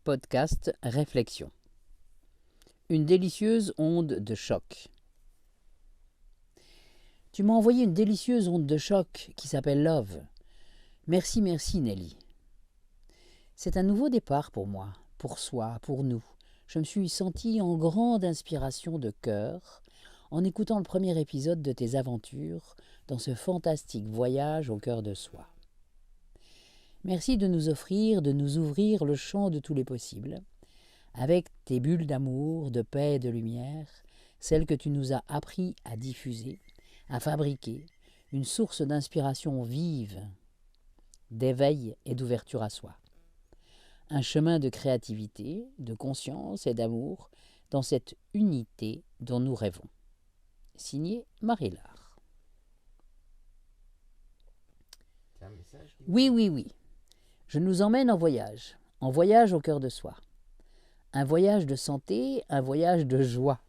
Podcast Réflexion. Une délicieuse onde de choc. Tu m'as envoyé une délicieuse onde de choc qui s'appelle Love. Merci Nelly. C'est un nouveau départ pour moi, pour soi, pour nous. Je me suis sentie en grande inspiration de cœur en écoutant le premier épisode de tes aventures dans ce fantastique voyage au cœur de soi. Merci de nous offrir, de nous ouvrir le champ de tous les possibles, avec tes bulles d'amour, de paix et de lumière, celles que tu nous as appris à diffuser, à fabriquer, une source d'inspiration vive, d'éveil et d'ouverture à soi. Un chemin de créativité, de conscience et d'amour dans cette unité dont nous rêvons. Signé Marie-Laure. Oui. Je nous emmène en voyage au cœur de soi. Un voyage de santé, un voyage de joie.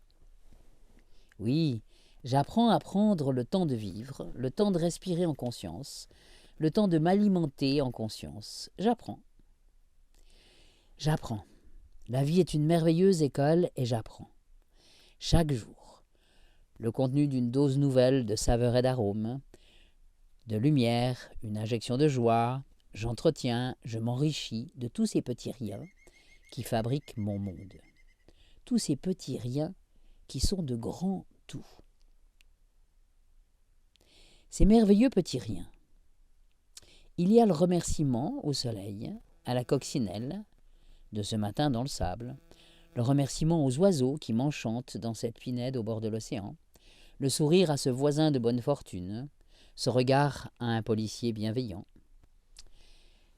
Oui, j'apprends à prendre le temps de vivre, le temps de respirer en conscience, le temps de m'alimenter en conscience. J'apprends. La vie est une merveilleuse école et j'apprends. Chaque jour, le contenu d'une dose nouvelle de saveurs et d'arômes, de lumière, une injection de joie. J'entretiens, je m'enrichis de tous ces petits riens qui fabriquent mon monde. Tous ces petits riens qui sont de grands tout. Ces merveilleux petits riens. Il y a le remerciement au soleil, à la coccinelle, de ce matin dans le sable, le remerciement aux oiseaux qui m'enchantent dans cette pinède au bord de l'océan, le sourire à ce voisin de bonne fortune, ce regard à un policier bienveillant.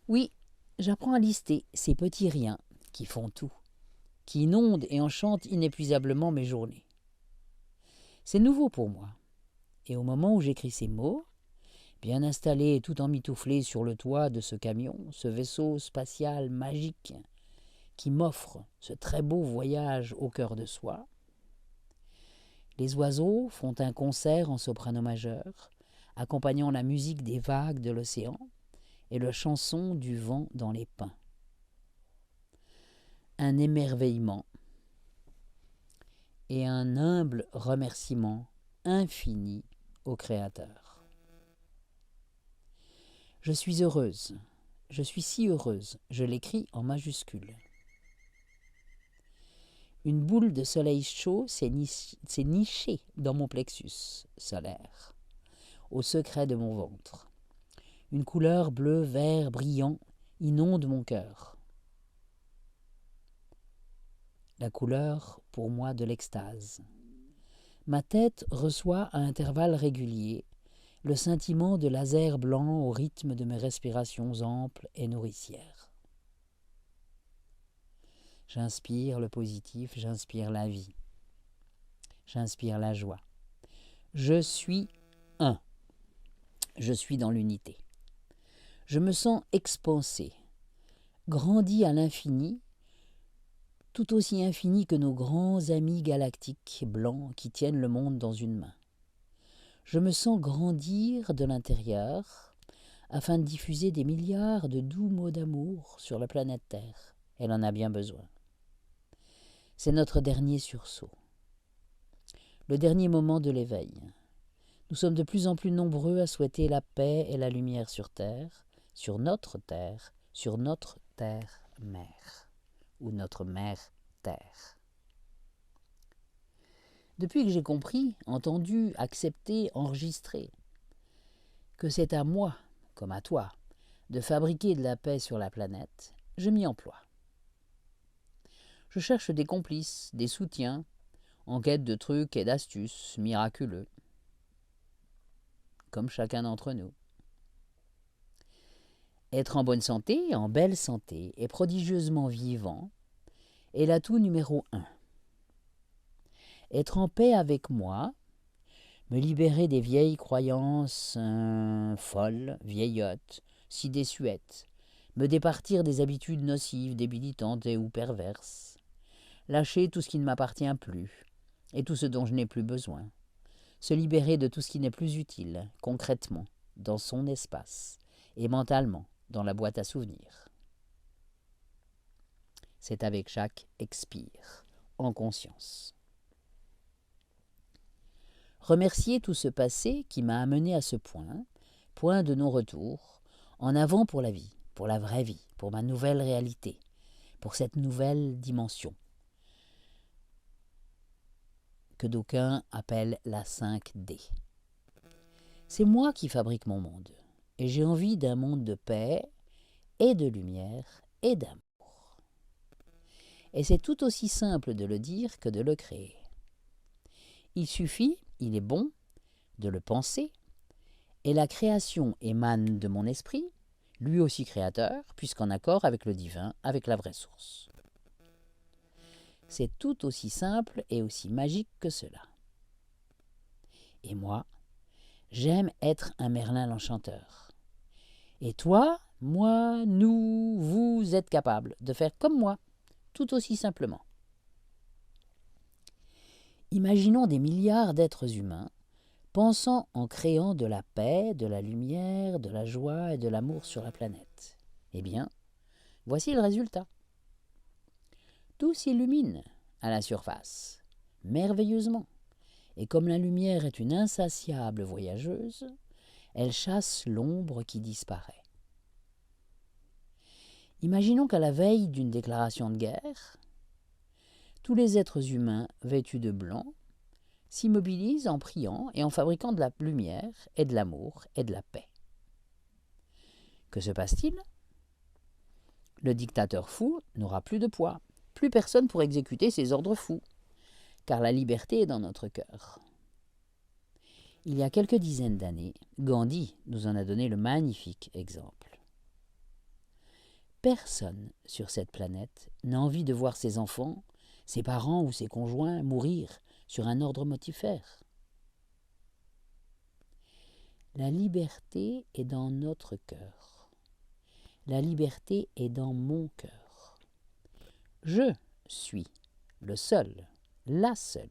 Oui, j'apprends à lister ces petits riens qui font tout, qui inondent et enchantent inépuisablement mes journées. C'est nouveau pour moi. Et au moment où j'écris ces mots, bien installé et tout emmitouflé sur le toit de ce camion, ce vaisseau spatial magique qui m'offre ce très beau voyage au cœur de soi, les oiseaux font un concert en soprano majeur, accompagnant la musique des vagues de l'océan et le chanson du vent dans les pins. Un émerveillement et un humble remerciement infini au Créateur. Je suis heureuse, je suis si heureuse, je l'écris en majuscule. Une boule de soleil chaud s'est nichée dans mon plexus solaire, au secret de mon ventre. Une couleur bleu-vert brillant inonde mon cœur. La couleur, pour moi, de l'extase. Ma tête reçoit à intervalles réguliers le scintillement de lasers blancs au rythme de mes respirations amples et nourricières. J'inspire le positif, j'inspire la vie. J'inspire la joie. Je suis un. Je suis dans l'unité. Je me sens expansé, grandi à l'infini, tout aussi infini que nos grands amis galactiques blancs qui tiennent le monde dans une main. Je me sens grandir de l'intérieur afin de diffuser des milliards de doux mots d'amour sur la planète Terre. Elle en a bien besoin. C'est notre dernier sursaut, le dernier moment de l'éveil. Nous sommes de plus en plus nombreux à souhaiter la paix et la lumière sur Terre, sur notre terre-mère, ou notre mère-terre. Depuis que j'ai compris, entendu, accepté, enregistré, que c'est à moi, comme à toi, de fabriquer de la paix sur la planète, je m'y emploie. Je cherche des complices, des soutiens, en quête de trucs et d'astuces miraculeux, comme chacun d'entre nous. Être en bonne santé, en belle santé et prodigieusement vivant est l'atout numéro 1. Être en paix avec moi, me libérer des vieilles croyances folles, vieillottes, si désuètes, me départir des habitudes nocives, débilitantes et ou perverses, lâcher tout ce qui ne m'appartient plus et tout ce dont je n'ai plus besoin, se libérer de tout ce qui n'est plus utile, concrètement, dans son espace et mentalement, dans la boîte à souvenirs. c'est avec chaque expire, en conscience. Remercier tout ce passé qui m'a amené à ce point, point de non-retour, en avant pour la vie, pour la vraie vie, pour ma nouvelle réalité, pour cette nouvelle dimension, que d'aucuns appellent la 5D. C'est moi qui fabrique mon monde, et j'ai envie d'un monde de paix et de lumière et d'amour. Et c'est tout aussi simple de le dire que de le créer. Il suffit, il est bon, de le penser, et la création émane de mon esprit, lui aussi créateur, puisqu'en accord avec le divin, avec la vraie source. C'est tout aussi simple et aussi magique que cela. Et moi, j'aime être un Merlin l'Enchanteur. Et toi, moi, nous, vous êtes capables de faire comme moi, tout aussi simplement. Imaginons des milliards d'êtres humains pensant en créant de la paix, de la lumière, de la joie et de l'amour sur la planète. Eh bien, voici le résultat. Tout s'illumine à la surface, merveilleusement. Et comme la lumière est une insatiable voyageuse, elle chasse l'ombre qui disparaît. Imaginons qu'à la veille d'une déclaration de guerre, tous les êtres humains vêtus de blanc s'immobilisent en priant et en fabriquant de la lumière et de l'amour et de la paix. Que se passe-t-il? Le dictateur fou n'aura plus de poids, plus personne pour exécuter ses ordres fous, car la liberté est dans notre cœur. Il y a quelques dizaines d'années, Gandhi nous en a donné le magnifique exemple. Personne sur cette planète n'a envie de voir ses enfants, ses parents ou ses conjoints mourir sur un ordre mortifère. La liberté est dans notre cœur. La liberté est dans mon cœur. Je suis le seul, la seule,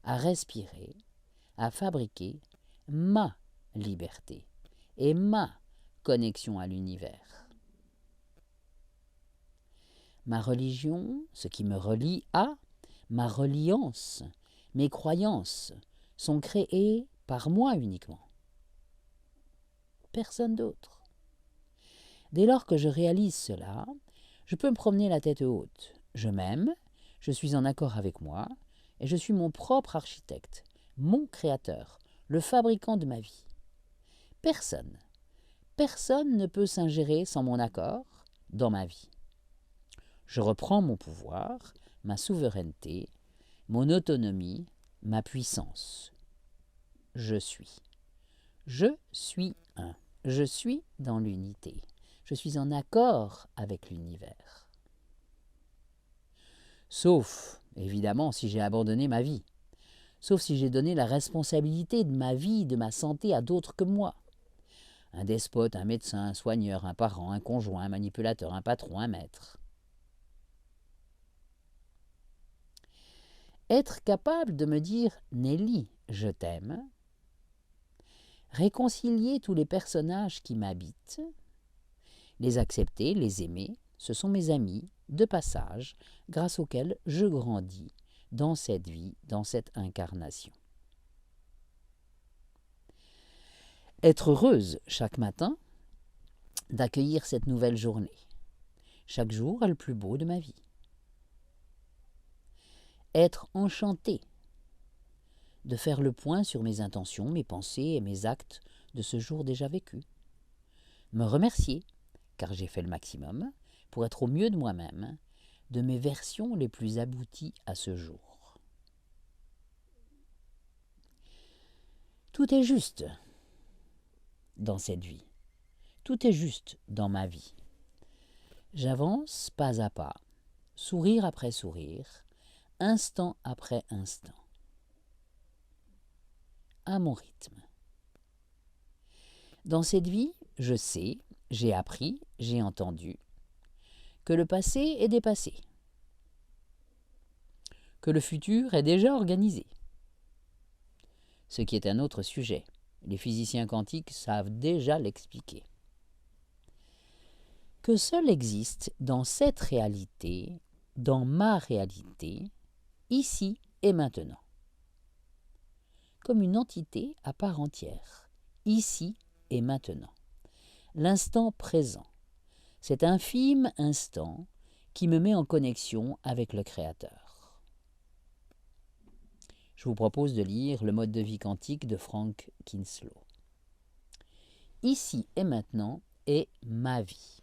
à respirer, à fabriquer ma liberté et ma connexion à l'univers. Ma religion, ce qui me relie à, ma reliance, mes croyances sont créées par moi uniquement. Personne d'autre. Dès lors que je réalise cela, je peux me promener la tête haute. Je m'aime, je suis en accord avec moi, et je suis mon propre architecte, mon créateur, le fabricant de ma vie. Personne ne peut s'ingérer sans mon accord dans ma vie. Je reprends mon pouvoir, ma souveraineté, mon autonomie, ma puissance. Je suis. Je suis un. Je suis dans l'unité. Je suis en accord avec l'univers. Sauf, évidemment, si j'ai abandonné ma vie. Sauf si j'ai donné la responsabilité de ma vie, de ma santé à d'autres que moi. Un despote, un médecin, un soigneur, un parent, un conjoint, un manipulateur, un patron, un maître. Être capable de me dire « Nelly, je t'aime », réconcilier tous les personnages qui m'habitent, les accepter, les aimer, ce sont mes amis de passage grâce auxquels je grandis dans cette vie, dans cette incarnation. Être heureuse chaque matin d'accueillir cette nouvelle journée. Chaque jour est le plus beau de ma vie. Être enchanté de faire le point sur mes intentions, mes pensées et mes actes de ce jour déjà vécu. Me remercier, car j'ai fait le maximum, pour être au mieux de moi-même, de mes versions les plus abouties à ce jour. Tout est juste dans cette vie. Tout est juste dans ma vie. J'avance pas à pas, sourire après sourire, instant après instant, à mon rythme. Dans cette vie, je sais, j'ai appris, j'ai entendu que le passé est dépassé, que le futur est déjà organisé. Ce qui est un autre sujet. Les physiciens quantiques savent déjà l'expliquer. Que seul existe dans cette réalité dans ma réalité, ici et maintenant, comme une entité à part entière, ici et maintenant. L'instant présent, cet infime instant qui me met en connexion avec le Créateur. Je vous propose de lire Le mode de vie quantique de Frank Kinslow. Ici et maintenant est ma vie.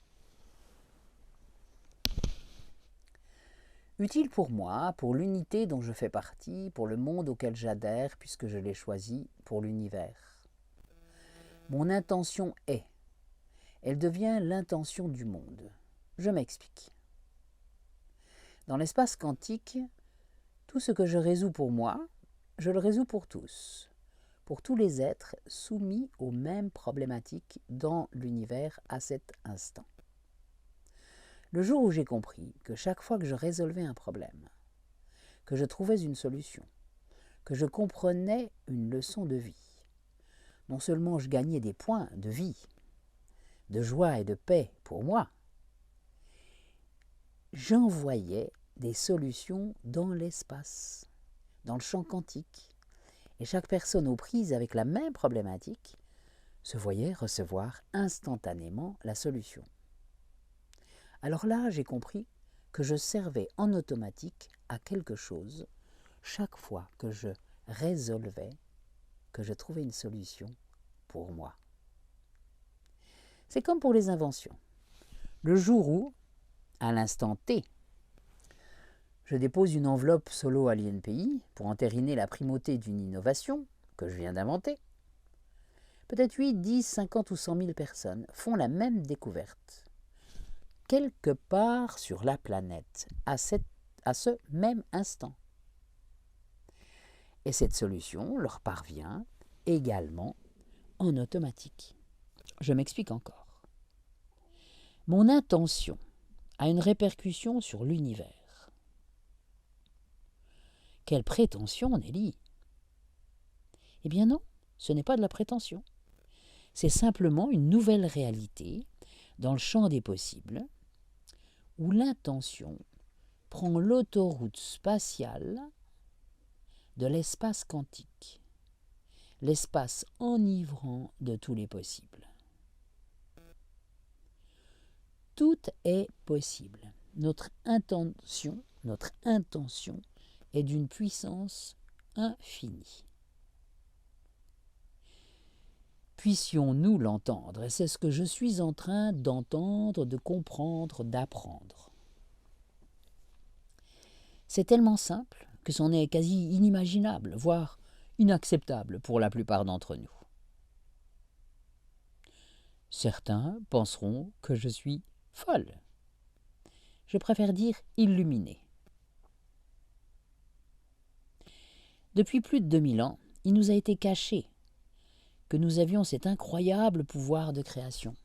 Utile pour moi, pour l'unité dont je fais partie, pour le monde auquel j'adhère puisque je l'ai choisi, pour l'univers. Mon intention est. Elle devient l'intention du monde. Je m'explique. Dans l'espace quantique, tout ce que je résous pour moi, je le résous pour tous les êtres soumis aux mêmes problématiques dans l'univers à cet instant. Le jour où j'ai compris que chaque fois que je résolvais un problème, que je trouvais une solution, que je comprenais une leçon de vie, non seulement je gagnais des points de vie, de joie et de paix pour moi, j'envoyais des solutions dans l'espace, dans le champ quantique, et chaque personne aux prises avec la même problématique se voyait recevoir instantanément la solution. Alors là, j'ai compris que je servais en automatique à quelque chose chaque fois que je résolvais, que je trouvais une solution pour moi. C'est comme pour les inventions. Le jour où, à l'instant T, je dépose une enveloppe solo à l'INPI pour entériner la primauté d'une innovation que je viens d'inventer, peut-être 8, 10, 50 ou 100 000 personnes font la même découverte, quelque part sur la planète, à ce même instant. Et cette solution leur parvient également en automatique. Je m'explique encore. Mon intention a une répercussion sur l'univers. Quelle prétention, Nelly? Eh bien non, ce n'est pas de la prétention. C'est simplement une nouvelle réalité dans le champ des possibles où l'intention prend l'autoroute spatiale de l'espace quantique, l'espace enivrant de tous les possibles. Tout est possible. Notre intention est d'une puissance infinie. Puissions-nous l'entendre, et c'est ce que je suis en train d'entendre, de comprendre, d'apprendre. C'est tellement simple que c'en est quasi inimaginable, voire inacceptable pour la plupart d'entre nous. Certains penseront que je suis folle. Je préfère dire illuminée. Depuis plus de 2000 ans, il nous a été caché que nous avions cet incroyable pouvoir de création.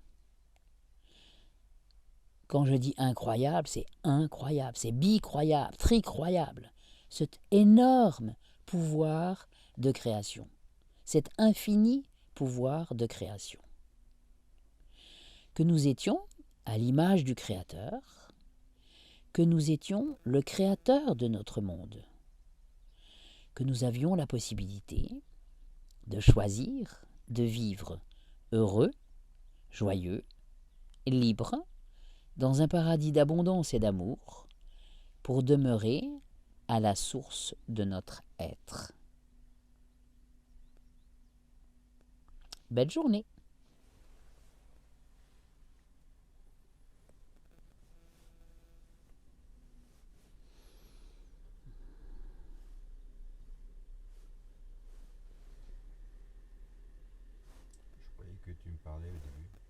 Quand je dis incroyable, c'est bicroyable, tricroyable. Cet énorme pouvoir de création, cet infini pouvoir de création. Que nous étions à l'image du Créateur, que nous étions le Créateur de notre monde, que nous avions la possibilité de choisir de vivre heureux, joyeux, libre, dans un paradis d'abondance et d'amour, pour demeurer à la source de notre être. Belle journée! Je croyais que tu me parlais au début.